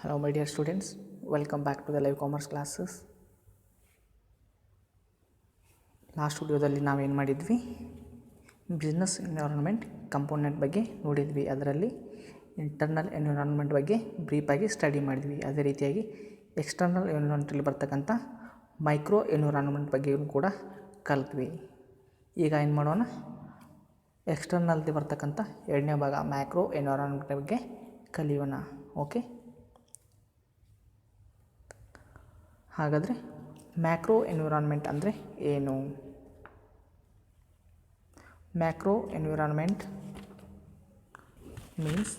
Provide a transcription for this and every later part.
Hello my dear students, welcome back to the live commerce classes. Last ವಿಡಿಯೋದಲ್ಲಿ ನಾವೇನು ಮಾಡಿದ್ವಿ, business environment component ಬಗ್ಗೆ ನೋಡಿದ್ವಿ. ಅದರಲ್ಲಿ ಇಂಟರ್ನಲ್ ಎನ್ವಿರಾನ್ಮೆಂಟ್ ಬಗ್ಗೆ ಬ್ರೀಫಾಗಿ ಸ್ಟಡಿ ಮಾಡಿದ್ವಿ. ಅದೇ ರೀತಿಯಾಗಿ ಎಕ್ಸ್ಟರ್ನಲ್ ಎನ್ವಿರಾನ್ಮೆಂಟಲ್ಲಿ ಬರ್ತಕ್ಕಂಥ ಮೈಕ್ರೋ ಎನ್ವಿರಾನ್ಮೆಂಟ್ ಬಗ್ಗೆಯೂ ಕೂಡ ಕಲಿತ್ವಿ. ಈಗ ಏನು ಮಾಡೋಣ, ಎಕ್ಸ್ಟರ್ನಲ್ದಿ ಬರ್ತಕ್ಕಂಥ ಎರಡನೇ ಭಾಗ ಮ್ಯಾಕ್ರೋ ಎನ್ವಿರಾನ್ಮೆಂಟ್ ಬಗ್ಗೆ ಕಲಿಯೋಣ. ಓಕೆ, ಹಾಗಾದರೆ ಮ್ಯಾಕ್ರೋ ಎನ್ವಿರಾನ್ಮೆಂಟ್ ಅಂದರೆ ಏನು? Macro environment means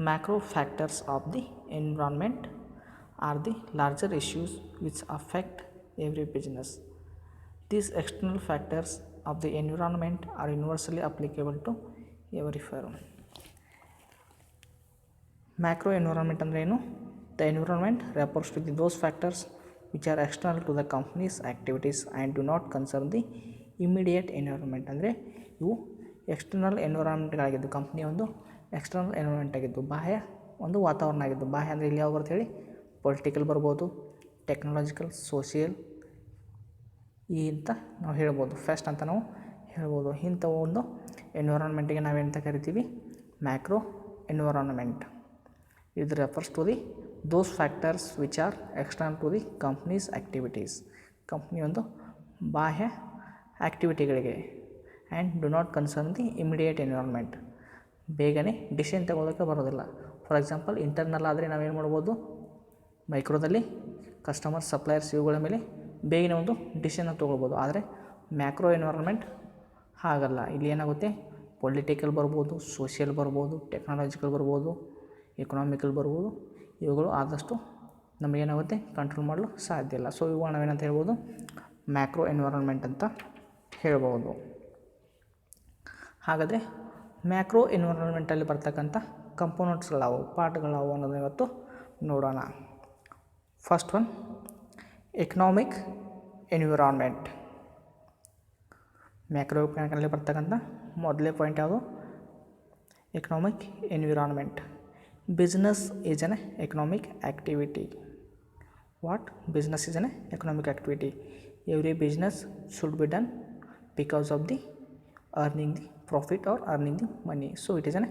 macro factors of the environment are the larger issues which affect every business. These external factors of the environment are universally applicable to every firm. Macro environment ಅಂದ್ರೆ ಏನು? The environment refers to those factors which are external to the company's activities and do not concern the immediate environment. ಅಂದರೆ ಇವು external ಎನ್ವಿರಾನ್ಮೆಂಟ್ಗಳಾಗಿದ್ದು, ಕಂಪ್ನಿಯ ಒಂದು external environment ಆಗಿದ್ದು, ಬಾಹ್ಯ ಒಂದು ವಾತಾವರಣ ಆಗಿದ್ದು. ಬಾಹ್ಯ ಅಂದರೆ ಇಲ್ಲಿ ಯಾವ ಬರುತ್ತೆ ಹೇಳಿ, ಪೊಲಿಟಿಕಲ್ ಬರ್ಬೋದು, ಟೆಕ್ನಾಲಜಿಕಲ್, ಸೋಷಿಯಲ್ ಈ ಅಂತ ನಾವು ಹೇಳ್ಬೋದು, ಫೆಸ್ಟ್ ಅಂತ ನಾವು ಹೇಳ್ಬೋದು. ಇಂಥ ಒಂದು ಎನ್ವಿರಾನ್ಮೆಂಟಿಗೆ ನಾವೇನಂತ ಕರಿತೀವಿ, ಮ್ಯಾಕ್ರೋ ಎನ್ವಿರಾನ್ಮೆಂಟ್. ಇದು refers to the those factors which are external to the companies activities, company ಒಂದು ಬಾಹ್ಯ ಆ್ಯಕ್ಟಿವಿಟಿಗಳಿಗೆ. And do not concern the immediate environment, ಬೇಗನೆ ಡಿಸಿಷನ್ ತಗೊಳ್ಳೋಕ್ಕೆ ಬರೋದಿಲ್ಲ. ಫಾರ್ ಎಕ್ಸಾಂಪಲ್ ಇಂಟರ್ನಲ್ ಆದರೆ ನಾವೇನು ಮಾಡ್ಬೋದು, ಮೈಕ್ರೋದಲ್ಲಿ ಕಸ್ಟಮರ್, ಸಪ್ಲೈಯರ್ಸ್ ಇವುಗಳ ಮೇಲೆ ಬೇಗನೆ ಒಂದು ಡಿಸಿಷನ್ನ ತೊಗೊಳ್ಬೋದು. ಆದರೆ ಮ್ಯಾಕ್ರೋ ಎನ್ವಿರಾನ್ಮೆಂಟ್ ಹಾಗಲ್ಲ. ಇಲ್ಲಿ ಏನಾಗುತ್ತೆ, ಪೊಲಿಟಿಕಲ್ ಬರ್ಬೋದು, ಸೋಷಿಯಲ್ ಬರ್ಬೋದು, ಟೆಕ್ನಾಲಜಿಕಲ್ ಬರ್ಬೋದು, ಎಕನಾಮಿಕಲ್ ಬರ್ಬೋದು. ಇವುಗಳು ಆದಷ್ಟು ನಮಗೇನಾಗುತ್ತೆ, ಕಂಟ್ರೋಲ್ ಮಾಡಲು ಸಾಧ್ಯ ಇಲ್ಲ. ಸೊ ಇವುಗಳು ನಾವೇನಂತ ಹೇಳ್ಬೋದು, ಮ್ಯಾಕ್ರೋ ಎನ್ವಿರಾನ್ಮೆಂಟ್ ಅಂತ ಹೇಳ್ಬೋದು. ಹಾಗಾದರೆ ಮ್ಯಾಕ್ರೋ ಎನ್ವಿರಾನ್ಮೆಂಟಲ್ಲಿ ಬರ್ತಕ್ಕಂಥ ಕಂಪೋನೆಂಟ್ಸ್ಗಳಾವು, ಪಾರ್ಟ್ಗಳಾವು ಅನ್ನೋದನ್ನ ಇವತ್ತು ನೋಡೋಣ. First one, economic environment. Macro economically ಬರ್ತಕ್ಕಂಥ ಮೊದಲೇ ಪಾಯಿಂಟ್ ಯಾವುದು, economic environment. Business is an economic activity. What? Business is an economic activity. Every business should be done because of the earning the profit or earning the money. So it is an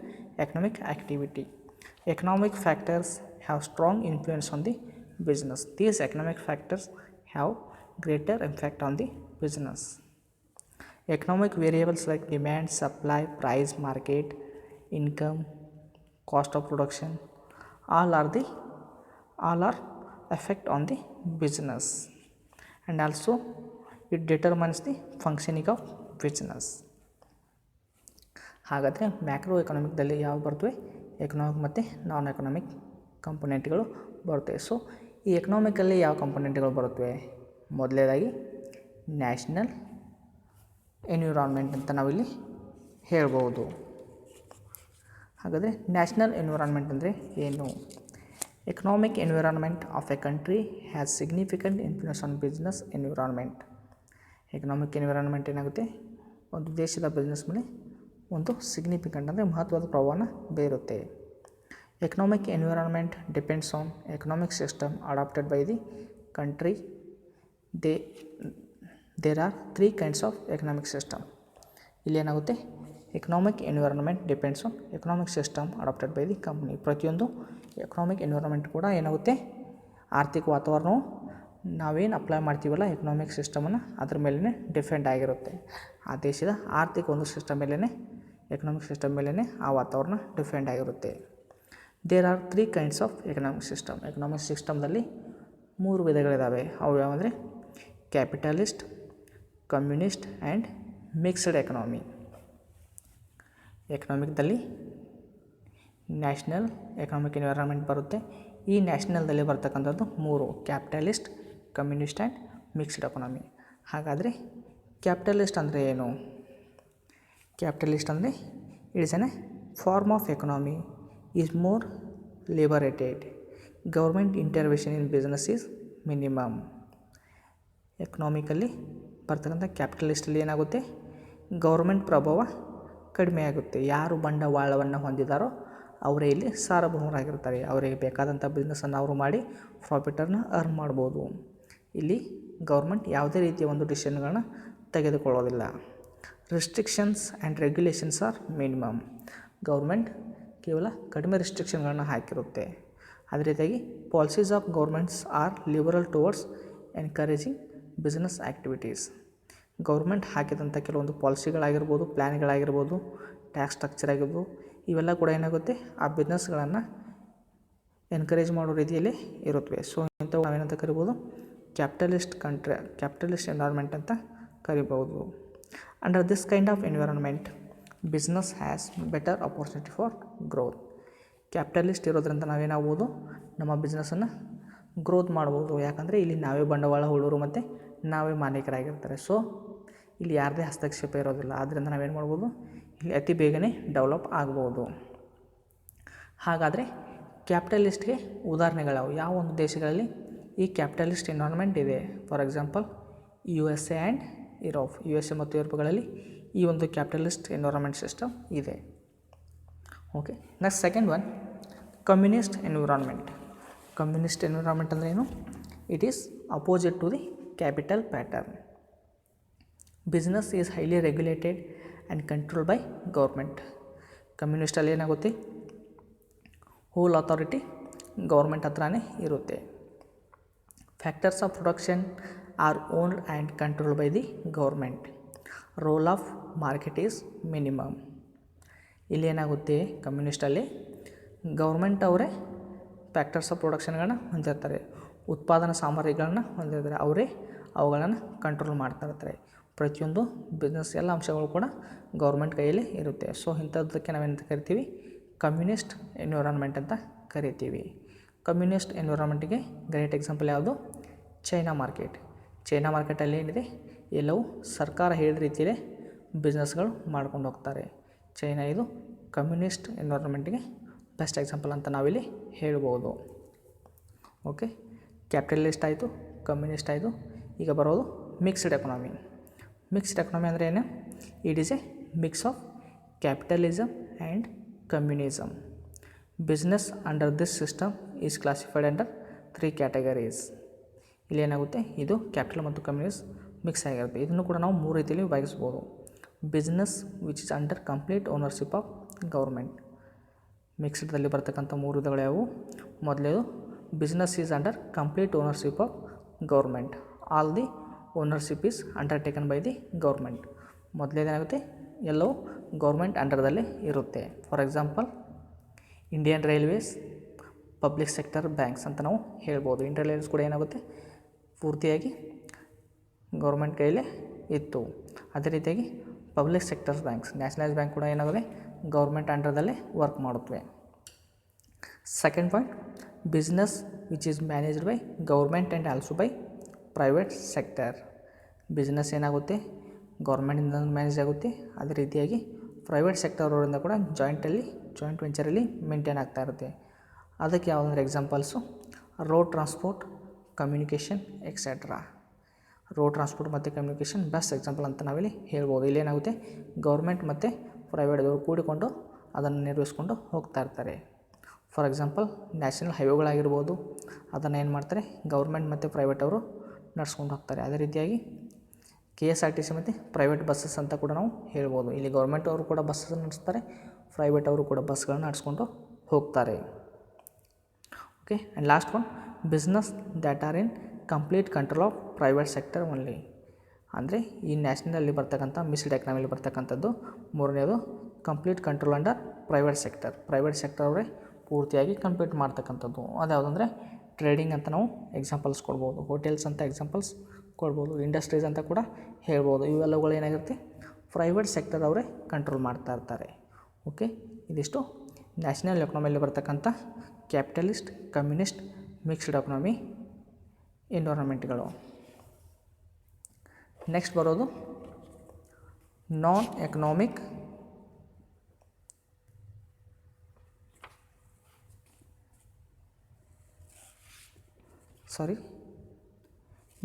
economic activity. Economic factors have strong influence on the business. These economic factors have greater impact on the business. Economic variables like demand, supply, price, market, income, cost of production, all are effect on the business, and also it determines the functioning of business. ಹಾಗಾದರೆ macro ಎಕನಾಮಿಕ್ದಲ್ಲಿ ಯಾವ ಬರ್ತವೆ, economic ಮತ್ತು ನಾನ್ economic ಕಂಪೋನೆಂಟ್ಗಳು ಬರ್ತವೆ. So ಈ economically ಯಾವ ಕಂಪೋನೆಂಟ್ಗಳು ಬರುತ್ತವೆ, ಮೊದಲನೇದಾಗಿ national environment ಅಂತ ನಾವಿಲ್ಲಿ ಹೇಳ್ಬೋದು. ಹಾಗಾದರೆ ನ್ಯಾಷನಲ್ ಎನ್ವಿರಾನ್ಮೆಂಟ್ ಅಂದರೆ ಏನು? Economic environment of A country has significant influence on business environment. Economic environment ಏನಾಗುತ್ತೆ, ಒಂದು ದೇಶದ ಬಿಸ್ನೆಸ್ ಮೇಲೆ ಒಂದು ಸಿಗ್ನಿಫಿಕೆಂಟ್ ಅಂದರೆ ಮಹತ್ವದ ಪ್ರಭಾವನ ಬೀರುತ್ತೆ. Economic environment depends on economic system adopted by the country. There are 3 kinds of economic system. ಇಲ್ಲಿ ಏನಾಗುತ್ತೆ, economic environment depends on economic system adopted by the company. ಪ್ರತಿಯೊಂದು ಎಕನಾಮಿಕ್ ಎನ್ವಿರಾನ್ಮೆಂಟ್ ಕೂಡ ಏನಾಗುತ್ತೆ, ಆರ್ಥಿಕ ವಾತಾವರಣವು ನಾವೇನು ಅಪ್ಲೈ ಮಾಡ್ತೀವಲ್ಲ ಎಕನಾಮಿಕ್ ಸಿಸ್ಟಮನ್ನು ಅದ್ರ ಮೇಲೇ ಡಿಪೆಂಡ್ ಆಗಿರುತ್ತೆ. ಆ ದೇಶದ ಆರ್ಥಿಕ ಒಂದು ಸಿಸ್ಟಮ್ ಮೇಲೇ, ಎಕನಾಮಿಕ್ ಸಿಸ್ಟಮ್ ಮೇಲೇ ಆ ವಾತಾವರಣ ಡಿಪೆಂಡ್ ಆಗಿರುತ್ತೆ. There are 3 kinds of economic system. ಎಕನಾಮಿಕ್ ಸಿಸ್ಟಮ್ದಲ್ಲಿ 3 ವಿಧಗಳಿದ್ದಾವೆ. ಅವು ಯಾವಂದರೆ capitalist, communist and mixed economy. ಎಕನಾಮಿಕ್ದಲ್ಲಿ ನ್ಯಾಷನಲ್ ಎಕನಾಮಿಕ್ ಎನ್ವಿರಾನ್ಮೆಂಟ್ ಬರುತ್ತೆ. ಈ ನ್ಯಾಷನಲ್ದಲ್ಲಿ ಬರ್ತಕ್ಕಂಥದ್ದು 3: capitalist, communist and mixed economy. ಹಾಗಾದರೆ ಕ್ಯಾಪಿಟಲಿಸ್ಟ್ ಅಂದರೆ ಏನು? ಕ್ಯಾಪಿಟಲಿಸ್ಟ್ ಅಂದರೆ it is an form of economy is more liberated. Government intervention in business is minimum. Economically ಬರ್ತಕ್ಕಂಥ ಕ್ಯಾಪಿಟಲಿಸ್ಟಲ್ಲಿ ಏನಾಗುತ್ತೆ, ಗೌರ್ಮೆಂಟ್ ಪ್ರಭಾವ ಕಡಿಮೆ ಆಗುತ್ತೆ. ಯಾರು ಬಂಡವಾಳವನ್ನು ಹೊಂದಿದಾರೋ ಅವರೇ ಇಲ್ಲಿ ಸಾರ್ವಭೌಮರಾಗಿರ್ತಾರೆ. ಅವರಿಗೆ ಬೇಕಾದಂಥ ಬಿಸ್ನೆಸ್ಸನ್ನು ಅವರು ಮಾಡಿ ಪ್ರಾಫಿಟನ್ನು ಅರ್ನ್ ಮಾಡ್ಬೋದು. ಇಲ್ಲಿ ಗೌರ್ಮೆಂಟ್ ಯಾವುದೇ ರೀತಿಯ ಒಂದು ಡಿಸಿಷನ್ಗಳನ್ನ ತೆಗೆದುಕೊಳ್ಳೋದಿಲ್ಲ. Restrictions and regulations are minimum. Government ಕೇವಲ ಕಡಿಮೆ ರಿಸ್ಟ್ರಿಕ್ಷನ್ಗಳನ್ನ ಹಾಕಿರುತ್ತೆ. ಅದೇ ರೀತಿಯಾಗಿ policies of governments are liberal towards encouraging business activities. Government ಹಾಕಿದಂಥ ಕೆಲವೊಂದು ಪಾಲಿಸಿಗಳಾಗಿರ್ಬೋದು, ಪ್ಲ್ಯಾನ್ಗಳಾಗಿರ್ಬೋದು, ಟ್ಯಾಕ್ಸ್ ಸ್ಟ್ರಕ್ಚರ್ ಆಗಿರ್ಬೋದು, ಇವೆಲ್ಲ ಕೂಡ ಏನಾಗುತ್ತೆ ಆ ಬಿಸ್ನೆಸ್ಗಳನ್ನು ಎನ್ಕರೇಜ್ ಮಾಡೋ ರೀತಿಯಲ್ಲಿ ಇರುತ್ತವೆ. ಸೊ ಇಂಥವು ನಾವೇನಂತ ಕರಿಬೋದು, ಕ್ಯಾಪಿಟಲಿಸ್ಟ್ ಎನ್ವೈರ್ಮೆಂಟ್ ಅಂತ ಕರಿಬೋದು. Under this kind of environment business has better opportunity for growth. Capitalist ಇರೋದ್ರಿಂದ ನಾವೇನಾಗ್ಬೋದು, ನಮ್ಮ ಬಿಸ್ನೆಸ್ಸನ್ನು ಗ್ರೋತ್ ಮಾಡ್ಬೋದು. ಯಾಕಂದರೆ ಇಲ್ಲಿ ನಾವೇ ಬಂಡವಾಳ ಹೂಡೋರು ಮತ್ತು ನಾವೇ ಮಾಲೀಕರಾಗಿರ್ತಾರೆ. ಸೊ ಇಲ್ಲಿ ಯಾರದೇ ಹಸ್ತಕ್ಷೇಪ ಇರೋದಿಲ್ಲ. ಆದ್ದರಿಂದ ನಾವೇನು ಮಾಡ್ಬೋದು, ಇಲ್ಲಿ ಅತಿ ಬೇಗನೆ ಡೆವಲಪ್ ಆಗ್ಬೋದು. ಹಾಗಾದರೆ ಕ್ಯಾಪಿಟಲಿಸ್ಟ್ಗೆ ಉದಾಹರಣೆಗಳಾವು? ಯಾವ ಒಂದು ದೇಶಗಳಲ್ಲಿ ಈ ಕ್ಯಾಪಿಟಲಿಸ್ಟ್ ಎನ್ವೈರ್ಮೆಂಟ್ ಇದೆ? For example USA and Europe. USA ಮತ್ತು ಯುರೋಪ್ಗಳಲ್ಲಿ ಈ ಒಂದು ಕ್ಯಾಪಿಟಲಿಸ್ಟ್ ಎನ್ವೈರನ್ಮೆಂಟ್ ಸಿಸ್ಟಮ್ ಇದೆ. Okay, next second one, communist environment. Communist environment ಅಂದರೆ ಏನು? It is opposite to the capital pattern. Business is highly regulated and control by government. ಕಮ್ಯುನಿಸ್ಟಲ್ಲಿ ಏನಾಗುತ್ತೆ, whole authority government ಹತ್ರನೇ ಇರುತ್ತೆ. Factors of production are owned and control by the government. Role of market is minimum. ಇಲ್ಲಿ ಏನಾಗುತ್ತೆ, ಕಮ್ಯುನಿಸ್ಟಲ್ಲಿ government ಅವರೇ factors of ಪ್ರೊಡಕ್ಷನ್ಗಳನ್ನ ಹೊಂದಿರ್ತಾರೆ, ಉತ್ಪಾದನಾ ಸಾಮಗ್ರಿಗಳನ್ನ ಹೊಂದಿರ್ತಾರೆ, ಅವರೇ ಅವುಗಳನ್ನು ಕಂಟ್ರೋಲ್ ಮಾಡ್ತಾ ಇರ್ತಾರೆ. ಪ್ರತಿಯೊಂದು ಬಿಸ್ನೆಸ್ ಎಲ್ಲ ಅಂಶಗಳು ಕೂಡ ಗೌರ್ಮೆಂಟ್ ಕೈಯಲ್ಲಿ ಇರುತ್ತೆ. ಸೊ ಇಂಥದ್ದಕ್ಕೆ ನಾವೇನಂತ ಕರಿತೀವಿ, ಕಮ್ಯುನಿಸ್ಟ್ ಎನ್ವಿರಾನ್ಮೆಂಟ್ ಅಂತ ಕರಿತೀವಿ. ಕಮ್ಯುನಿಸ್ಟ್ ಎನ್ವಿರಾನ್ಮೆಂಟಿಗೆ ಗ್ರೇಟ್ ಎಕ್ಸಾಂಪಲ್ ಯಾವುದು? China market. ಚೈನಾ ಮಾರ್ಕೆಟಲ್ಲಿ ಏನಿದೆ, ಎಲ್ಲವೂ ಸರ್ಕಾರ ಹೇಳಿದ ರೀತಿಯಲ್ಲೇ ಬಿಸ್ನೆಸ್ಗಳು ಮಾಡ್ಕೊಂಡು ಹೋಗ್ತಾರೆ. ಚೈನಾ ಇದು ಕಮ್ಯುನಿಸ್ಟ್ ಎನ್ವಿರಾನ್ಮೆಂಟಿಗೆ ಬೆಸ್ಟ್ ಎಕ್ಸಾಂಪಲ್ ಅಂತ ನಾವಿಲ್ಲಿ ಹೇಳ್ಬೋದು. ಓಕೆ, ಕ್ಯಾಪಿಟಲಿಸ್ಟ್ ಆಯಿತು, ಕಮ್ಯುನಿಸ್ಟ್ ಆಯಿತು. ಈಗ ಬರೋದು ಮಿಕ್ಸ್ಡ್ ಎಕನಾಮಿ. ಮಿಕ್ಸ್ಡ್ ಎಕನಾಮಿ ಅಂದರೆ ಏನು? It is A mix of capitalism and communism. Business under this system is classified under 3 categories. ಇಲ್ಲಿ ಏನಾಗುತ್ತೆ, ಇದು ಕ್ಯಾಪಿಟಲ್ ಮತ್ತು ಕಮ್ಯುನಿಸ್ಟ್ ಮಿಕ್ಸ್ ಆಗಿರುತ್ತೆ. ಇದನ್ನು ಕೂಡ ನಾವು 3 ರೀತಿಯಲ್ಲಿ ವಿಭಾಗಿಸ್ಬೋದು. Business which is under complete ownership of government. ಮಿಕ್ಸ್ಡ್ದಲ್ಲಿ ಬರ್ತಕ್ಕಂಥ 3 ವಿಧಗಳು ಯಾವುವು? ಮೊದಲೇದು, business is under complete ownership of government. All the ownership is undertaken by the government. ಮೊದಲೇದೇನಾಗುತ್ತೆ, ಎಲ್ಲವೂ ಗೌರ್ಮೆಂಟ್ ಅಂಡರ್ದಲ್ಲೇ ಇರುತ್ತೆ. For example Indian railways, public sector banks ಅಂತ ನಾವು ಹೇಳ್ಬೋದು. ಇಂಡಿಯನ್ ರೈಲ್ವೇಸ್ ಕೂಡ ಏನಾಗುತ್ತೆ, ಪೂರ್ತಿಯಾಗಿ ಗೌರ್ಮೆಂಟ್ ಕೈಯಲ್ಲೇ ಇತ್ತು. ಅದೇ ರೀತಿಯಾಗಿ public sectors banks, nationalise bank ಕೂಡ ಏನಾಗುತ್ತೆ, ಗೌರ್ಮೆಂಟ್ ಅಂಡರ್ದಲ್ಲೇ ವರ್ಕ್ ಮಾಡುತ್ತವೆ. Second point, business which is managed by government and also by private sector. Business ಏನಾಗುತ್ತೆ, ಗೌರ್ಮೆಂಟಿಂದ ಮ್ಯಾನೇಜ್ ಆಗುತ್ತೆ, ಅದೇ ರೀತಿಯಾಗಿ ಪ್ರೈವೇಟ್ ಸೆಕ್ಟರ್ ಅವರಿಂದ ಕೂಡ ಜಾಯಿಂಟ್ ವೆಂಚರಲ್ಲಿ ಮೇಂಟೈನ್ ಆಗ್ತಾ ಇರುತ್ತೆ. ಅದಕ್ಕೆ ಯಾವುದಂದ್ರೆ examples road transport, communication etcetera. Road transport ಮತ್ತು ಕಮ್ಯುನಿಕೇಷನ್ ಬೆಸ್ಟ್ ಎಕ್ಸಾಂಪಲ್ ಅಂತ ನಾವಿಲ್ಲಿ ಹೇಳ್ಬೋದು. ಇಲ್ಲೇನಾಗುತ್ತೆ, ಗೌರ್ಮೆಂಟ್ ಮತ್ತು ಪ್ರೈವೇಟ್ದವರು ಕೂಡಿಕೊಂಡು ಅದನ್ನು ನಿರ್ವಹಿಸ್ಕೊಂಡು ಹೋಗ್ತಾ ಇರ್ತಾರೆ. ಫಾರ್ ಎಕ್ಸಾಂಪಲ್ ನ್ಯಾಷನಲ್ ಹೈವೇಗಳಾಗಿರ್ಬೋದು, ಅದನ್ನು ಏನು ಮಾಡ್ತಾರೆ, ಗೌರ್ಮೆಂಟ್ ಮತ್ತು ಪ್ರೈವೇಟ್ ಅವರು ನಡೆಸ್ಕೊಂಡು ಹೋಗ್ತಾರೆ. ಅದೇ ರೀತಿಯಾಗಿ KSRTC ಮತ್ತು ಪ್ರೈವೇಟ್ ಬಸ್ಸಸ್ ಅಂತ ಕೂಡ ನಾವು ಹೇಳ್ಬೋದು. ಇಲ್ಲಿ ಗೌರ್ಮೆಂಟ್ ಅವರು ಕೂಡ ಬಸ್ಸನ್ನು ನಡೆಸ್ತಾರೆ, ಪ್ರೈವೇಟ್ ಅವರು ಕೂಡ ಬಸ್ಗಳನ್ನು ನಡೆಸ್ಕೊಂಡು ಹೋಗ್ತಾರೆ. Okay, and last one, business that are in complete control of private sector only. ಅಂದರೆ ಈ ನ್ಯಾಷನಲಲ್ಲಿ ಬರ್ತಕ್ಕಂಥ ಮಿಕ್ಸ್ಡ್ ಎಕನಾಮಿಲಿ ಬರ್ತಕ್ಕಂಥದ್ದು. ಮೂರನೇದು complete control under private sector. Private sector ಅವರೇ ಪೂರ್ತಿಯಾಗಿ ಕಂಪ್ಲೀಟ್ ಮಾಡ್ತಕ್ಕಂಥದ್ದು. ಅದ್ಯಾವುದಂದರೆ ಟ್ರೇಡಿಂಗ್ ಅಂತ ನಾವು ಎಕ್ಸಾಂಪಲ್ಸ್ ಕೊಡ್ಬೋದು, ಹೋಟೆಲ್ಸ್ ಅಂತ ಎಕ್ಸಾಂಪಲ್ಸ್ ಕೊಡ್ಬೋದು, ಇಂಡಸ್ಟ್ರೀಸ್ ಅಂತ ಕೂಡ ಹೇಳ್ಬೋದು. ಇವೆಲ್ಲವುಗಳು ಏನಾಗಿರುತ್ತೆ, ಪ್ರೈವೇಟ್ ಸೆಕ್ಟರ್ ಅವರೇ ಕಂಟ್ರೋಲ್ ಮಾಡ್ತಾ ಇರ್ತಾರೆ. ಓಕೆ, ಇದಿಷ್ಟು ನ್ಯಾಷನಲ್ ಎಕನಾಮಿಯಲ್ಲಿ ಬರ್ತಕ್ಕಂಥ ಕ್ಯಾಪಿಟಲಿಸ್ಟ್, ಕಮ್ಯುನಿಸ್ಟ್, ಮಿಕ್ಸ್ಡ್ ಎಕನಾಮಿ ಎನ್ವಿರಾನ್ಮೆಂಟ್ಗಳು. ನೆಕ್ಸ್ಟ್ ಬರೋದು ನಾನ್ ಎಕನಾಮಿಕ್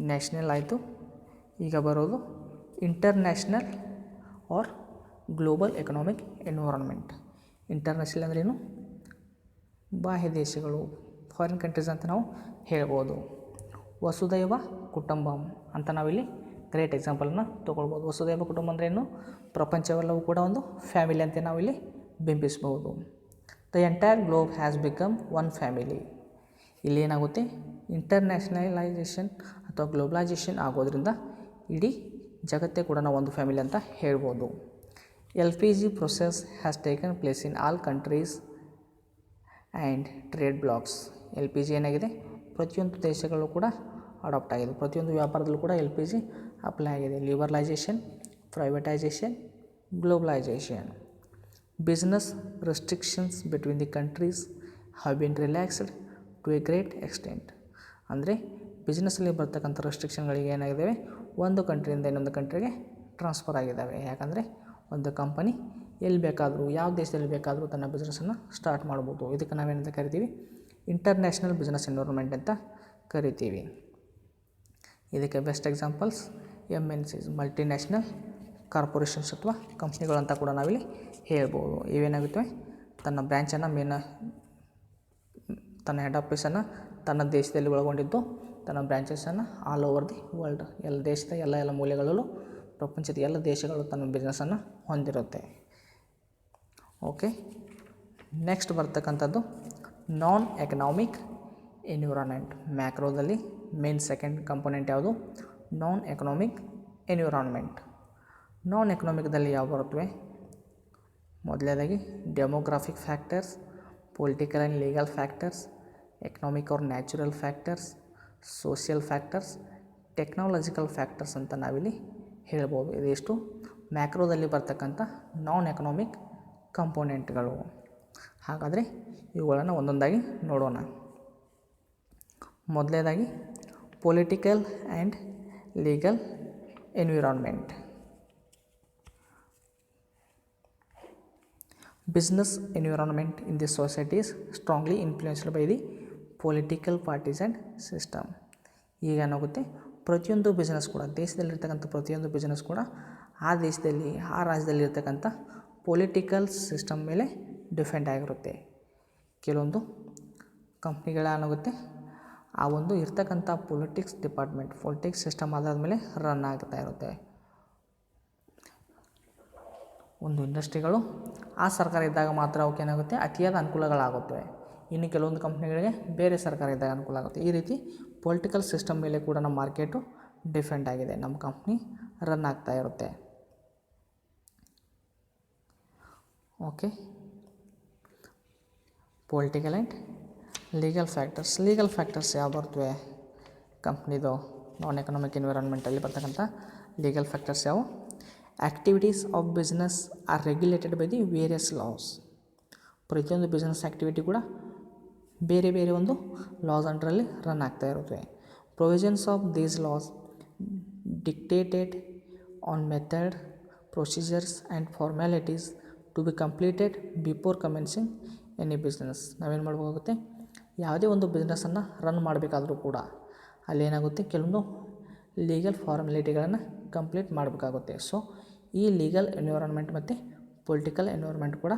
ನ್ಯಾಷನಲ್ ಆಯಿತು. ಈಗ ಬರೋದು international or global economic environment. International ಅಂದ್ರೇನು, ಬಾಹ್ಯ ದೇಶಗಳು, ಫಾರಿನ್ ಕಂಟ್ರೀಸ್ ಅಂತ ನಾವು ಹೇಳ್ಬೋದು. ವಸುದೈವ ಕುಟುಂಬಂ ಅಂತ ನಾವಿಲ್ಲಿ ಗ್ರೇಟ್ ಎಕ್ಸಾಂಪಲನ್ನು ತೊಗೊಳ್ಬೋದು. ವಸುದೈವ ಕುಟುಂಬ ಅಂದರೆ ಏನು? ಪ್ರಪಂಚವೆಲ್ಲವೂ ಕೂಡ ಒಂದು ಫ್ಯಾಮಿಲಿ ಅಂತ ನಾವಿಲ್ಲಿ ಬಿಂಬಿಸ್ಬೋದು. The entire globe has become one family. ಇಲ್ಲಿ ಏನಾಗುತ್ತೆ? ಇಂಟರ್ನ್ಯಾಷನಲೈಸೇಷನ್ ಅಥವಾ ಗ್ಲೋಬಲೈಸೇಷನ್ ಆಗೋದ್ರಿಂದ ಇಡೀ ಜಗತ್ತೇ ಕೂಡ ನಾವು ಒಂದು ಫ್ಯಾಮಿಲಿ ಅಂತ ಹೇಳ್ಬೋದು. LPG process has taken place in all countries and trade blocks. LPG ಏನಾಗಿದೆ? ಪ್ರತಿಯೊಂದು ದೇಶಗಳು ಕೂಡ ಅಡಾಪ್ಟ್ ಆಗಿದೆ. ಪ್ರತಿಯೊಂದು ವ್ಯಾಪಾರದಲ್ಲೂ ಕೂಡ LPG ಅಪ್ಲೈ ಆಗಿದೆ. Liberalisation, privatisation, globalisation. Business restrictions between the countries have been relaxed to a great extent. ಅಂದರೆ ಬಿಸ್ನೆಸ್ಸಲ್ಲಿ ಬರ್ತಕ್ಕಂಥ ರೆಸ್ಟ್ರಿಕ್ಷನ್ಗಳಿಗೆ ಏನಾಗಿದ್ದಾವೆ? ಒಂದು ಕಂಟ್ರಿಯಿಂದ ಇನ್ನೊಂದು ಕಂಟ್ರಿಗೆ ಟ್ರಾನ್ಸ್ಫರ್ ಆಗಿದ್ದಾವೆ. ಯಾಕಂದರೆ ಒಂದು ಕಂಪನಿ ಎಲ್ಲಿ ಬೇಕಾದರೂ, ಯಾವ ದೇಶದಲ್ಲಿ ಬೇಕಾದರೂ ತನ್ನ ಬಿಸ್ನೆಸ್ಸನ್ನು ಸ್ಟಾರ್ಟ್ ಮಾಡ್ಬೋದು. ಇದಕ್ಕೆ ನಾವೇನಂತ ಕರಿತೀವಿ? ಇಂಟರ್ನ್ಯಾಷನಲ್ ಬಿಸ್ನೆಸ್ ಎನ್ವಿರಾನ್ಮೆಂಟ್ ಅಂತ ಕರಿತೀವಿ. ಇದಕ್ಕೆ best examples MNCs, multinational corporations ಅಥವಾ ಕಂಪ್ನಿಗಳು ಅಂತ ಕೂಡ ನಾವಿಲ್ಲಿ ಹೇಳ್ಬೋದು. ಇವೇನಾಗುತ್ತವೆ? ತನ್ನ ಬ್ರ್ಯಾಂಚನ್ನು ತನ್ನ ಹೆಡ್ ಆಫೀಸನ್ನು ತನ್ನ ದೇಶದಲ್ಲಿ ಒಳಗೊಂಡಿದ್ದು ತನ್ನ ಬ್ರ್ಯಾಂಚಸನ್ನು ಆಲ್ ಓವರ್ ದಿ ವರ್ಲ್ಡ್, ಎಲ್ಲ ದೇಶದ ಎಲ್ಲ ಮೂಲೆಗಳಲ್ಲೂ, ಪ್ರಪಂಚದ ಎಲ್ಲ ದೇಶಗಳು ತನ್ನ ಬಿಸ್ನೆಸ್ಸನ್ನು ಹೊಂದಿರುತ್ತೆ. ಓಕೆ, ನೆಕ್ಸ್ಟ್ ಬರ್ತಕ್ಕಂಥದ್ದು ನಾನ್ ಎಕನಾಮಿಕ್ ಎನ್ವಿರಾನ್ಮೆಂಟ್. ಮ್ಯಾಕ್ರೋದಲ್ಲಿ ಮೇನ್ ಸೆಕೆಂಡ್ ಕಂಪೋನೆಂಟ್ ಯಾವುದು? Non economic environment. ನಾನ್ ಎಕನಾಮಿಕ್ದಲ್ಲಿ ಯಾವ ಬರುತ್ತವೆ? ಮೊದಲನೇದಾಗಿ demographic factors, political and legal factors, economic or natural factors, social factors, technological factors ಅಂತ ನಾವಿಲ್ಲಿ ಹೇಳ್ಬೋದು. ಇದಿಷ್ಟು ಮ್ಯಾಕ್ರೋದಲ್ಲಿ ಬರ್ತಕ್ಕಂಥ ನಾನ್ ಎಕನಾಮಿಕ್ ಕಂಪೋನೆಂಟ್ಗಳು. ಹಾಗಾದರೆ ಇವುಗಳನ್ನು ಒಂದೊಂದಾಗಿ ನೋಡೋಣ. ಮೊದಲನೇದಾಗಿ political and legal environment. Business environment in this society is strongly influenced by the political parties and system. ಈಗ ಏನಾಗುತ್ತೆ? ಪ್ರತಿಯೊಂದು ಬಿಸ್ನೆಸ್ ಕೂಡ, ದೇಶದಲ್ಲಿರ್ತಕ್ಕಂಥ ಪ್ರತಿಯೊಂದು ಬಿಸ್ನೆಸ್ ಕೂಡ ಆ ದೇಶದಲ್ಲಿ, ಆ ರಾಜ್ಯದಲ್ಲಿ ಇರ್ತಕ್ಕಂಥ ಪೊಲಿಟಿಕಲ್ ಸಿಸ್ಟಮ್ ಮೇಲೆ ಡಿಪೆಂಡ್ ಆಗಿರುತ್ತೆ. ಕೆಲವೊಂದು ಕಂಪ್ನಿಗಳೇನಾಗುತ್ತೆ? ಆ ಒಂದು ಇರ್ತಕ್ಕಂಥ ಪೊಲಿಟಿಕ್ಸ್ ಸಿಸ್ಟಮ್ ಆಧಾರದ ಮೇಲೆ ರನ್ ಆಗ್ತಾ ಇರುತ್ತೆ. ಒಂದು ಇಂಡಸ್ಟ್ರಿಗಳು ಆ ಸರ್ಕಾರ ಇದ್ದಾಗ ಮಾತ್ರ ಅವಕ್ಕೆ ಏನಾಗುತ್ತೆ? ಅತಿಯಾದ ಅನುಕೂಲಗಳಾಗುತ್ತವೆ. ಇನ್ನು ಕೆಲವೊಂದು ಕಂಪ್ನಿಗಳಿಗೆ ಬೇರೆ ಸರ್ಕಾರ ಇದ್ದಾಗ ಅನುಕೂಲ ಆಗುತ್ತೆ. ಈ ರೀತಿ ಪೊಲಿಟಿಕಲ್ ಸಿಸ್ಟಮ್ ಮೇಲೆ ಕೂಡ ನಮ್ಮ ಮಾರ್ಕೆಟು ಡಿಪೆಂಡ್ ಆಗಿದೆ. ನಮ್ಮ ಕಂಪ್ನಿ ರನ್ ಆಗ್ತಾ ಇರುತ್ತೆ. Okay, political and legal factors. Legal factors ಯಾವ ಬರ್ತವೆ? ಕಂಪ್ನಿದು ನಾನ್ ಎಕನಾಮಿಕ್ ಎನ್ವಿರಾನ್ಮೆಂಟಲ್ಲಿ ಬರ್ತಕ್ಕಂಥ ಲೀಗಲ್ ಫ್ಯಾಕ್ಟರ್ಸ್ ಯಾವ? Activities of business are regulated by the various laws. ಪ್ರತಿಯೊಂದು ಬಿಸ್ನೆಸ್ ಆ್ಯಕ್ಟಿವಿಟಿ ಕೂಡ ಬೇರೆ ಬೇರೆ ಒಂದು ಲಾಸ್ ಅಂಡರಲ್ಲಿ ರನ್ ಆಗ್ತಾ ಇರುತ್ತೆ. Provisions of these laws dictated on method, procedures and formalities to be completed before commencing any business. ನಾವೇನು ಮಾಡಬೇಕಾಗುತ್ತೆ? ಯಾವುದೇ ಒಂದು ಬಿಸ್ನೆಸ್ಸನ್ನು ರನ್ ಮಾಡಬೇಕಾದ್ರೂ ಕೂಡ ಅಲ್ಲೇನಾಗುತ್ತೆ? ಕೆಲವೊಂದು ಲೀಗಲ್ ಫಾರ್ಮ್ಯಾಲಿಟಿಗಳನ್ನು ಕಂಪ್ಲೀಟ್ ಮಾಡಬೇಕಾಗುತ್ತೆ. ಸೊ ಈ ಲೀಗಲ್ ಎನ್ವಿರಾನ್ಮೆಂಟ್ ಮತ್ತು ಪೊಲಿಟಿಕಲ್ ಎನ್ವಿರಾನ್ಮೆಂಟ್ ಕೂಡ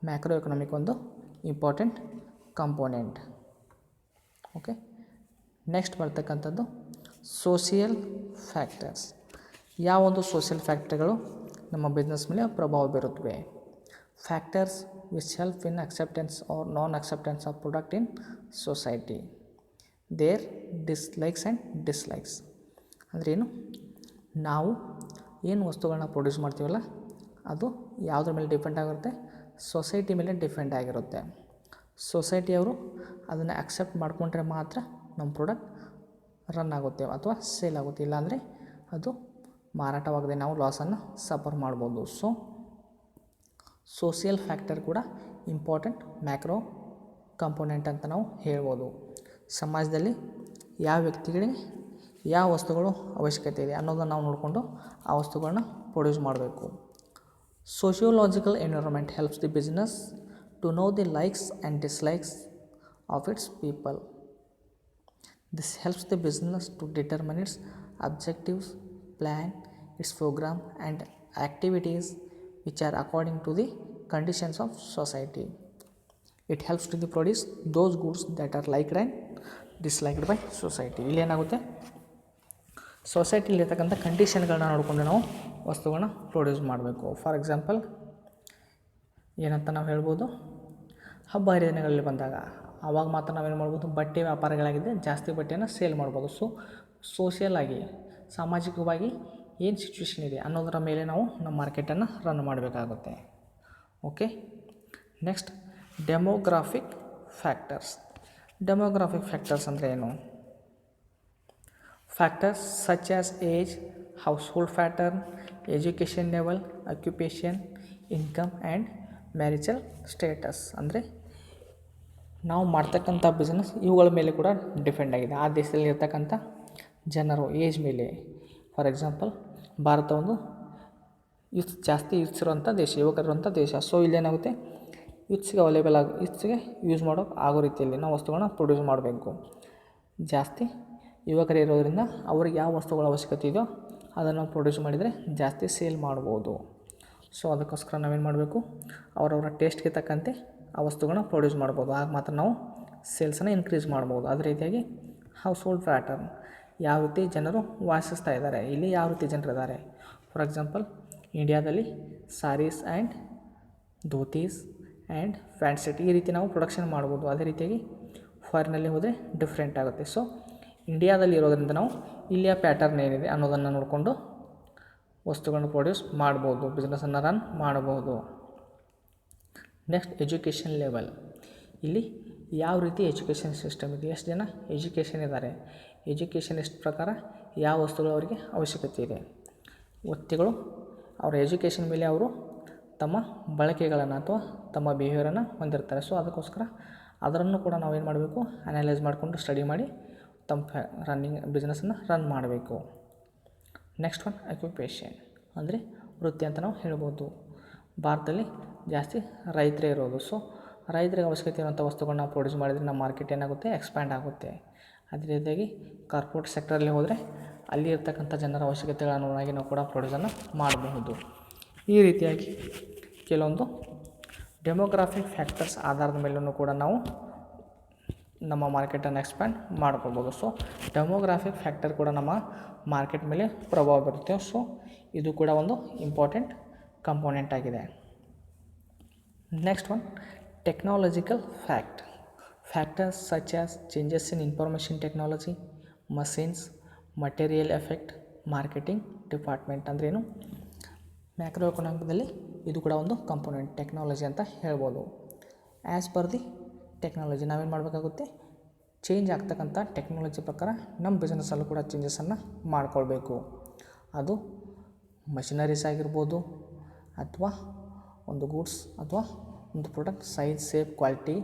ಮ್ಯಾಕ್ರೋ ಎಕನಾಮಿಕ್ ಒಂದು ಇಂಪಾರ್ಟೆಂಟ್ ಕಂಪೋನೆಂಟ್. ಓಕೆ, ನೆಕ್ಸ್ಟ್ ಬರ್ತಕ್ಕಂಥದ್ದು ಸೋಷಿಯಲ್ ಫ್ಯಾಕ್ಟರ್ಸ್. ಯಾವ ಒಂದು ಸೋಷಿಯಲ್ ಫ್ಯಾಕ್ಟರ್ಗಳು ನಮ್ಮ ಬಿಸ್ನೆಸ್ ಮೇಲೆ ಪ್ರಭಾವ ಬೀರುತ್ತವೆ? Factors which help in acceptance or non acceptance of product in society, their dislikes and dislikes. ಅಂದ್ರೇನು? ನಾವು ಏನು ವಸ್ತುಗಳನ್ನ ಪ್ರೊಡ್ಯೂಸ್ ಮಾಡ್ತೀವಲ್ಲ ಅದು ಯಾವುದ್ರ ಮೇಲೆ ಡಿಪೆಂಡ್ ಆಗಿರುತ್ತೆ? ಸೊಸೈಟಿ ಮೇಲೆ ಡಿಪೆಂಡ್ ಆಗಿರುತ್ತೆ. ಸೊಸೈಟಿಯವರು ಅದನ್ನು ಅಕ್ಸೆಪ್ಟ್ ಮಾಡಿಕೊಂಡ್ರೆ ಮಾತ್ರ ನಮ್ಮ ಪ್ರಾಡಕ್ಟ್ ರನ್ ಆಗುತ್ತೆ ಅಥವಾ ಸೇಲ್ ಆಗುತ್ತೆ. ಇಲ್ಲಾಂದರೆ ಅದು ಮಾರಾಟವಾಗದೆ ನಾವು ಲಾಸನ್ನು ಸಫರ್ ಮಾಡ್ಬೋದು. ಸೊ ಸೋಷಿಯಲ್ ಫ್ಯಾಕ್ಟರ್ ಕೂಡ ಇಂಪಾರ್ಟೆಂಟ್ ಮ್ಯಾಕ್ರೋ ಕಂಪೋನೆಂಟ್ ಅಂತ ನಾವು ಹೇಳ್ಬೋದು. ಸಮಾಜದಲ್ಲಿ ಯಾವ ವ್ಯಕ್ತಿಗಳಿಗೆ ಯಾವ ವಸ್ತುಗಳು ಅವಶ್ಯಕತೆ ಇದೆ ಅನ್ನೋದನ್ನು ನಾವು ನೋಡಿಕೊಂಡು ಆ ವಸ್ತುಗಳನ್ನ ಪ್ರೊಡ್ಯೂಸ್ ಮಾಡಬೇಕು. Sociological environment helps the business to know the likes and dislikes of its people. This helps the business to determine its objectives, plan its programme and activities which are according to the conditions of society. It helps to the produce those goods that are liked and disliked by society. ಇಲ್ಲೇನಾಗುತ್ತೆ, ಸೊಸೈಟಿಲಿರ್ತಕ್ಕಂಥ ಕಂಡೀಷನ್ಗಳನ್ನ ನೋಡಿಕೊಂಡು ನಾವು ವಸ್ತುಗಳನ್ನ produce ಮಾಡಬೇಕು. For example ಏನಂತ ನಾವು ಹೇಳ್ಬೋದು, ಹಬ್ಬ ಹರಿದಿನಗಳಲ್ಲಿ ಬಂದಾಗ ಆವಾಗ ಮಾತ್ರ ನಾವೇನು ಮಾಡ್ಬೋದು, ಬಟ್ಟೆ ವ್ಯಾಪಾರಗಳಾಗಿದ್ದರೆ ಜಾಸ್ತಿ ಬಟ್ಟೆಯನ್ನು ಸೇಲ್ ಮಾಡ್ಬೋದು. ಸೊ ಸೋಷಿಯಲ್ ಆಗಿ, ಸಾಮಾಜಿಕವಾಗಿ ಏನು ಸಿಚುವೇಷನ್ ಇದೆ ಅನ್ನೋದರ ಮೇಲೆ ನಾವು ನಮ್ಮ ಮಾರ್ಕೆಟನ್ನು ರನ್ ಮಾಡಬೇಕಾಗುತ್ತೆ. Okay, next demographic factors. Demographic factors ಅಂದರೆ ಏನು? Factors such as age, household pattern, education level, occupation, income and marital status. ಅಂದರೆ ನಾವು ಮಾಡ್ತಕ್ಕಂಥ ಬಿಸ್ನೆಸ್ ಇವುಗಳ ಮೇಲೆ ಕೂಡ ಡಿಪೆಂಡ್ ಆಗಿದೆ. ಆ ದೇಶದಲ್ಲಿ ಇರ್ತಕ್ಕಂಥ ಜನರು ಏಜ್ ಮೇಲೆ. ಫಾರ್ ಎಕ್ಸಾಂಪಲ್ ಭಾರತ ಒಂದು ಜಾಸ್ತಿ ಯೂತ್ಸ್ ಇರುವಂಥ ದೇಶ, ಯುವಕರಿರುವಂಥ ದೇಶ. ಸೊ ಇಲ್ಲೇನಾಗುತ್ತೆ, ಯೂತ್ಸ್ಗೆ ಯೂಸ್ ಮಾಡೋಕೆ ಆಗೋ ರೀತಿಯಲ್ಲಿ ನಾವು ವಸ್ತುಗಳನ್ನ ಪ್ರೊಡ್ಯೂಸ್ ಮಾಡಬೇಕು. ಜಾಸ್ತಿ ಯುವಕರು ಇರೋದರಿಂದ ಅವ್ರಿಗೆ ಯಾವ ವಸ್ತುಗಳ ಅವಶ್ಯಕತೆ ಇದೆಯೋ ಅದನ್ನು ಪ್ರೊಡ್ಯೂಸ್ ಮಾಡಿದರೆ ಜಾಸ್ತಿ ಸೇಲ್ ಮಾಡ್ಬೋದು. ಸೊ ಅದಕ್ಕೋಸ್ಕರ ನಾವೇನು ಮಾಡಬೇಕು, ಅವರವರ ಟೇಸ್ಟ್ಗೆ ತಕ್ಕಂತೆ ಆ ವಸ್ತುಗಳನ್ನ ಪ್ರೊಡ್ಯೂಸ್ ಮಾಡ್ಬೋದು. ಆಗ ಮಾತ್ರ ನಾವು ಸೇಲ್ಸನ್ನು ಇನ್ಕ್ರೀಸ್ ಮಾಡ್ಬೋದು. ಅದೇ ರೀತಿಯಾಗಿ ಹೌಸ್ ಹೋಲ್ಡ್ ಪ್ಯಾಟರ್ನ್, ಯಾವ ರೀತಿ ಜನರು ವಾಸಿಸ್ತಾ ಇದ್ದಾರೆ, ಇಲ್ಲಿ ಯಾವ ರೀತಿ ಜನರಿದ್ದಾರೆ. ಫಾರ್ ಎಕ್ಸಾಂಪಲ್ ಇಂಡಿಯಾದಲ್ಲಿ saris and dhotis and pant set ಈ ರೀತಿ ನಾವು ಪ್ರೊಡಕ್ಷನ್ ಮಾಡ್ಬೋದು. ಅದೇ ರೀತಿಯಾಗಿ ಫಾರಿನಲ್ಲಿ ಹೋದರೆ ಡಿಫ್ರೆಂಟ್ ಆಗುತ್ತೆ. ಸೊ ಇಂಡಿಯಾದಲ್ಲಿ ಇರೋದರಿಂದ ನಾವು ಇಲ್ಲಿಯ ಪ್ಯಾಟರ್ನ್ ಏನಿದೆ ಅನ್ನೋದನ್ನು ನೋಡಿಕೊಂಡು ವಸ್ತುಗಳನ್ನು ಪ್ರೊಡ್ಯೂಸ್ ಮಾಡ್ಬೋದು, ಬಿಸ್ನೆಸ್ಸನ್ನು ರನ್ ಮಾಡ್ಬೋದು. Next education level. ಇಲ್ಲಿ ಯಾವ ರೀತಿ ಎಜುಕೇಷನ್ ಸಿಸ್ಟಮ್ ಇದೆ, ಎಷ್ಟು ಜನ ಎಜುಕೇಷನ್ ಇದ್ದಾರೆ, ಎಜುಕೇಷನ್ ಎಷ್ಟು ಪ್ರಕಾರ ಯಾವ ವಸ್ತುಗಳು ಅವರಿಗೆ ಅವಶ್ಯಕತೆ ಇದೆ. ವ್ಯಕ್ತಿಗಳು ಅವರ ಎಜುಕೇಷನ್ ಮೇಲೆ ಅವರು ತಮ್ಮ ಬಳಕೆಗಳನ್ನು ಅಥವಾ ತಮ್ಮ ಬಿಹೇವಿಯರನ್ನು ಹೊಂದಿರ್ತಾರೆ. ಸೊ ಅದಕ್ಕೋಸ್ಕರ ಅದನ್ನು ಕೂಡ ನಾವೇನು ಮಾಡಬೇಕು, ಅನಲೈಸ್ ಮಾಡಿಕೊಂಡು ಸ್ಟಡಿ ಮಾಡಿ ತಮ್ಮ ಬಿಸ್ನೆಸ್ಸನ್ನು ರನ್ ಮಾಡಬೇಕು. ನೆಕ್ಸ್ಟ್ ಒನ್ ಆಕ್ಯುಪೇಷನ್, ಅಂದರೆ ವೃತ್ತಿ ಅಂತ ನಾವು ಹೇಳ್ಬೋದು. ಭಾರತದಲ್ಲಿ ಜಾಸ್ತಿ ರೈತರೇ ಇರೋದು. ಸೊ ರೈತರಿಗೆ ಅವಶ್ಯಕತೆ ಇರುವಂಥ ವಸ್ತುಗಳನ್ನ ನಾವು ಪ್ರೊಡ್ಯೂಸ್ ಮಾಡಿದರೆ ನಮ್ಮ ಮಾರ್ಕೆಟ್ ಏನಾಗುತ್ತೆ, ಎಕ್ಸ್ಪ್ಯಾಂಡ್ ಆಗುತ್ತೆ. ಅದೇ ರೀತಿಯಾಗಿ ಕಾರ್ಪೊರೇಟ್ ಸೆಕ್ಟರಲ್ಲಿ ಹೋದರೆ ಅಲ್ಲಿ ಇರ್ತಕ್ಕಂಥ ಜನರ ಅವಶ್ಯಕತೆಗಳನ್ನಾಗಿ ನಾವು ಕೂಡ ಪ್ರೊಡ್ಯೂಸನ್ನು ಮಾಡಬಹುದು. ಈ ರೀತಿಯಾಗಿ ಕೆಲವೊಂದು ಡೆಮೋಗ್ರಾಫಿಕ್ ಫ್ಯಾಕ್ಟರ್ಸ್ ಆಧಾರದ ಮೇಲೂ ಕೂಡ ನಾವು ನಮ್ಮ ಮಾರ್ಕೆಟನ್ನು ಎಕ್ಸ್ಪ್ಯಾಂಡ್ ಮಾಡ್ಕೊಬೋದು. ಸೊ ಡೆಮೋಗ್ರಾಫಿಕ್ ಫ್ಯಾಕ್ಟರ್ ಕೂಡ ನಮ್ಮ ಮಾರ್ಕೆಟ್ ಮೇಲೆ ಪ್ರಭಾವ ಬೀರುತ್ತೆ. ಸೊ ಇದು ಕೂಡ ಒಂದು ಇಂಪಾರ್ಟೆಂಟ್ ಕಂಪೋನೆಂಟ್ ಆಗಿದೆ. Next one technological factors such as changes in information technology, machines, material effect, marketing department. ಅಂದ್ರೇನು, ಮ್ಯಾಕ್ರೋ ಎಕನಾಮಿಕ್ದಲ್ಲಿ ಇದು ಕೂಡ ಒಂದು ಕಂಪೋನೆಂಟ್, ಟೆಕ್ನಾಲಜಿ ಅಂತ ಹೇಳ್ಬೋದು. ಆ್ಯಸ್ ಪರ್ ದಿ ಟೆಕ್ನಾಲಜಿ ನಾವೇನು ಮಾಡಬೇಕಾಗುತ್ತೆ, ಚೇಂಜ್ ಆಗ್ತಕ್ಕಂಥ ಟೆಕ್ನಾಲಜಿ ಪ್ರಕಾರ ನಮ್ಮ ಬಿಸ್ನೆಸ್ಸಲ್ಲೂ ಕೂಡ ಚೇಂಜಸನ್ನು ಮಾಡ್ಕೊಳ್ಬೇಕು. ಅದು ಮಷಿನರೀಸ್ ಆಗಿರ್ಬೋದು, ಅಥವಾ ಒಂದು ಗೂಡ್ಸ್ ಅಥವಾ ಒಂದು ಪ್ರಾಡಕ್ಟ್ ಸೈಜ್, ಸೇಪ್, ಕ್ವಾಲಿಟಿ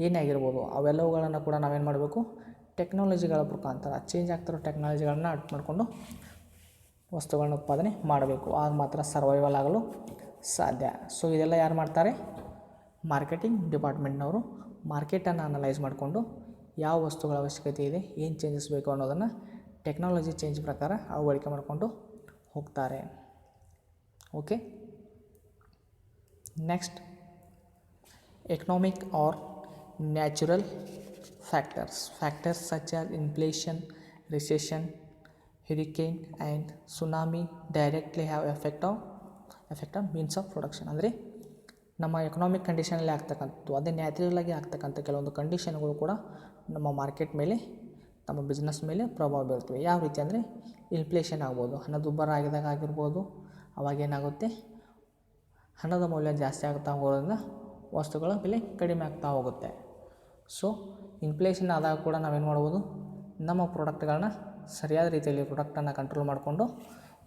ಏನೇ ಆಗಿರ್ಬೋದು, ಅವೆಲ್ಲವುಗಳನ್ನು ಕೂಡ ನಾವೇನು ಮಾಡಬೇಕು, ಟೆಕ್ನಾಲಜಿಗಳ ಮುಖಾಂತರ ಚೇಂಜ್ ಆಗ್ತಿರೋ ಟೆಕ್ನಾಲಜಿಗಳನ್ನ ಅಡ್ ಮಾಡಿಕೊಂಡು ವಸ್ತುಗಳನ್ನ ಉತ್ಪಾದನೆ ಮಾಡಬೇಕು. ಆಗ ಮಾತ್ರ ಸರ್ವೈವಲ್ ಆಗಲು ಸಾಧ್ಯ. ಸೊ ಇದೆಲ್ಲ ಯಾರು ಮಾಡ್ತಾರೆ, ಮಾರ್ಕೆಟಿಂಗ್ ಡಿಪಾರ್ಟ್ಮೆಂಟ್ನವರು ಮಾರ್ಕೆಟನ್ನು ಅನಲೈಸ್ ಮಾಡಿಕೊಂಡು ಯಾವ ವಸ್ತುಗಳ ಅವಶ್ಯಕತೆ ಇದೆ, ಏನು ಚೇಂಜಸ್ ಬೇಕು ಅನ್ನೋದನ್ನು ಟೆಕ್ನಾಲಜಿ ಚೇಂಜ್ ಪ್ರಕಾರ ಅಳವಡಿಕೆ ಮಾಡಿಕೊಂಡು ಹೋಗ್ತಾರೆ. Okay, next economic or natural factors such as inflation, recession, hurricane and tsunami directly have effect on means of production. ಅಂದರೆ ನಮ್ಮ ಎಕನಾಮಿಕ್ ಕಂಡೀಷನಲ್ಲಿ ಆಗ್ತಕ್ಕಂಥದ್ದು, ಅದೇ ನ್ಯಾಚುರಲಾಗಿ ಆಗ್ತಕ್ಕಂಥ ಕೆಲವೊಂದು ಕಂಡೀಷನ್ಗಳು ಕೂಡ ನಮ್ಮ ಮಾರ್ಕೆಟ್ ಮೇಲೆ, ನಮ್ಮ ಬಿಸ್ನೆಸ್ ಮೇಲೆ ಪ್ರಭಾವ ಬೀರ್ತವೆ. ಯಾವ ರೀತಿ ಅಂದರೆ ಇನ್ಫ್ಲೇಷನ್ ಆಗ್ಬೋದು, ಹಣದುಬ್ಬರ ಆಗಿದಾಗ ಆಗಿರ್ಬೋದು. ಅವಾಗೇನಾಗುತ್ತೆ, ಹಣದ ಮೌಲ್ಯ ಜಾಸ್ತಿ ಆಗ್ತಾ ಹೋಗೋದ್ರಿಂದ ವಸ್ತುಗಳ ಬೆಲೆ ಕಡಿಮೆ ಆಗ್ತಾ ಹೋಗುತ್ತೆ. ಸೊ ಇನ್ಫ್ಲೇಷನ್ ಆದಾಗ ಕೂಡ ನಾವೇನು ಮಾಡ್ಬೋದು, ನಮ್ಮ ಪ್ರಾಡಕ್ಟ್ಗಳನ್ನ ಸರಿಯಾದ ರೀತಿಯಲ್ಲಿ ಪ್ರಾಡಕ್ಟನ್ನು ಕಂಟ್ರೋಲ್ ಮಾಡಿಕೊಂಡು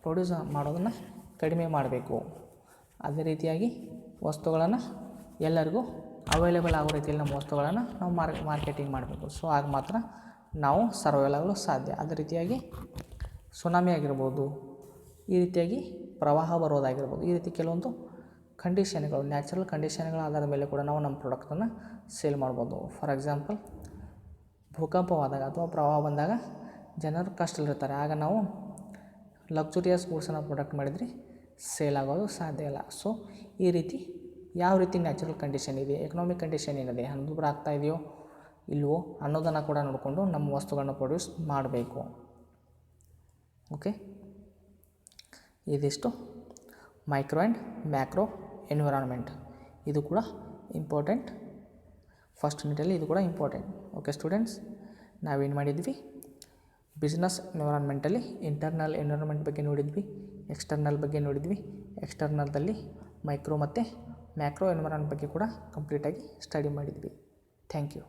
ಪ್ರೊಡ್ಯೂಸ್ ಮಾಡೋದನ್ನು ಕಡಿಮೆ ಮಾಡಬೇಕು. ಅದೇ ರೀತಿಯಾಗಿ ವಸ್ತುಗಳನ್ನು ಎಲ್ಲರಿಗೂ ಅವೈಲೇಬಲ್ ಆಗೋ ರೀತಿಯಲ್ಲಿ ನಮ್ಮ ವಸ್ತುಗಳನ್ನು ನಾವು ಮಾರ್ಕೆಟಿಂಗ್ ಮಾಡಬೇಕು. ಸೊ ಆಗ ಮಾತ್ರ ನಾವು ಸರ್ವೈವಲ್ ಆಗಲು ಸಾಧ್ಯ. ಅದೇ ರೀತಿಯಾಗಿ ಸುನಾಮಿ ಆಗಿರ್ಬೋದು, ಈ ರೀತಿಯಾಗಿ ಪ್ರವಾಹ ಬರೋದಾಗಿರ್ಬೋದು, ಈ ರೀತಿ ಕೆಲವೊಂದು ಕಂಡೀಷನ್ಗಳು, ನ್ಯಾಚುರಲ್ ಕಂಡೀಷನ್ಗಳ ಆಧಾರದ ಮೇಲೆ ಕೂಡ ನಾವು ನಮ್ಮ ಪ್ರಾಡಕ್ಟನ್ನು ಸೇಲ್ ಮಾಡ್ಬೋದು. ಫಾರ್ ಎಕ್ಸಾಂಪಲ್ ಭೂಕಂಪವಾದಾಗ ಅಥವಾ ಪ್ರವಾಹ ಬಂದಾಗ ಜನರು ಕಷ್ಟದಲ್ಲಿರ್ತಾರೆ. ಆಗ ನಾವು ಲಕ್ಸುರಿಯಸ್ ಗೂಡ್ಸನ್ನು ಪ್ರೊಡಕ್ಟ್ ಮಾಡಿದರೆ ಸೇಲ್ ಆಗೋದು ಸಾಧ್ಯ ಇಲ್ಲ. ಸೊ ಈ ರೀತಿ ಯಾವ ರೀತಿ ನ್ಯಾಚುರಲ್ ಕಂಡೀಷನ್ ಇದೆ, ಎಕನಾಮಿಕ್ ಕಂಡೀಷನ್ ಏನಿದೆ, ಹಣದುಬ್ಬರ ಆಗ್ತಾ ಇದೆಯೋ ಇಲ್ವೋ ಅನ್ನೋದನ್ನು ಕೂಡ ನೋಡಿಕೊಂಡು ನಮ್ಮ ವಸ್ತುಗಳನ್ನ ಪ್ರೊಡ್ಯೂಸ್ ಮಾಡಬೇಕು. ಓಕೆ, ಇದಿಷ್ಟು ಮೈಕ್ರೋ ಆ್ಯಂಡ್ ಮ್ಯಾಕ್ರೋ ಎನ್ವಿರಾನ್ಮೆಂಟ್. ಇದು ಕೂಡ ಇಂಪಾರ್ಟೆಂಟ್, ಫಸ್ಟ್ ಯೂನಿಟಲ್ಲಿ ಇದು ಕೂಡ ಇಂಪಾರ್ಟೆಂಟ್. ಓಕೆ ಸ್ಟೂಡೆಂಟ್ಸ್, ನಾವೇನು ಮಾಡಿದ್ವಿ, ಬಿಸ್ನೆಸ್ ಎನ್ವಿರಾನ್ಮೆಂಟಲ್ಲಿ ಇಂಟರ್ನಲ್ ಎನ್ವಿರಾನ್ಮೆಂಟ್ ಬಗ್ಗೆ ನೋಡಿದ್ವಿ, ಎಕ್ಸ್ಟರ್ನಲ್ ಬಗ್ಗೆ ನೋಡಿದ್ವಿ. ಎಕ್ಸ್ಟರ್ನಲ್ದಲ್ಲಿ ಮೈಕ್ರೋ ಮತ್ತು ಮ್ಯಾಕ್ರೋ ಎನ್ವಿರಾನ್ಮೆಂಟ್ ಬಗ್ಗೆ ಕೂಡ ಕಂಪ್ಲೀಟಾಗಿ ಸ್ಟಡಿ ಮಾಡಿದ್ವಿ. Thank you.